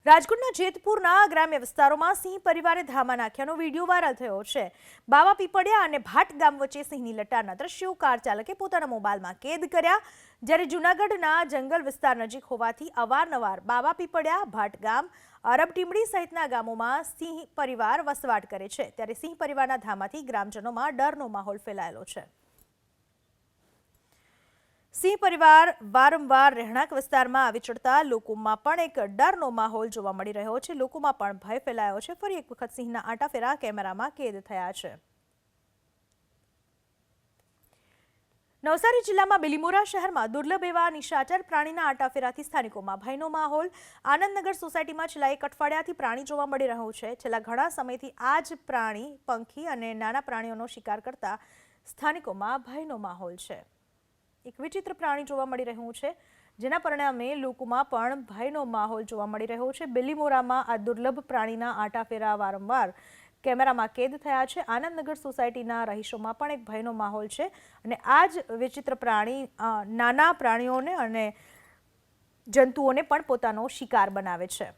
રાજકોટના જેતપુરના ગ્રામ્ય વિસ્તારોમાં સિંહ પરિવારે ધામા નાખ્યાનો વિડીયો વાયરલ થયો છે। બાવા પીપળિયા અને ભાટ ગામ વચ્ચે સિંહની લટારના દ્રશ્યો કાર ચાલકે પોતાના મોબાઈલમાં કેદ કર્યા। જ્યારે જૂનાગઢના જંગલ વિસ્તાર નજીક હોવાથી અવારનવાર બાવા પીપળિયા, ભાટ ગામ, અરબ ટીમડી સહિતના ગામોમાં સિંહ પરિવાર વસવાટ કરે છે। ત્યારે સિંહ પરિવારના ધામાથી ગ્રામજનોમાં ડરનો માહોલ ફેલાયેલો છે। સિંહ પરિવાર વારંવાર રહેણાંક વિસ્તારમાં આવી ચડતા લોકોમાં પણ એક ડરનો માહોલ જોવા મળી રહ્યો છે। લોકોમાં પણ ભય ફેલાયો છે। ફરી એક વખત સિંહના આટાફેરા કેમેરામાં કેદ થયા છે। નવસારી જિલ્લામાં બિલીમોરા શહેરમાં દુર્લભ એવા નિશાચર પ્રાણીના આટાફેરાથી સ્થાનિકોમાં ભયનો માહોલ। આનંદનગર સોસાયટીમાં છેલ્લા એક અઠવાડિયાથી પ્રાણી જોવા મળી રહ્યું છે। છેલ્લા ઘણા સમયથી આ જ પ્રાણી પંખી અને નાના પ્રાણીઓનો શિકાર કરતા સ્થાનિકોમાં ભયનો માહોલ છે। એક વિચિત્ર પ્રાણી જોવા મળી રહ્યું છે, જેના પરિણામે લોકોમાં પણ ભયનો માહોલ જોવા મળી રહ્યો છે। બિલીમોરામાં આ દુર્લભ પ્રાણીના આટાફેરા વારંવાર કેમેરામાં કેદ થયા છે। આનંદનગર સોસાયટીના રહીશોમાં પણ એક ભયનો માહોલ છે અને આ જ વિચિત્ર પ્રાણી નાના પ્રાણીઓને અને જંતુઓને પણ પોતાનો શિકાર બનાવે છે।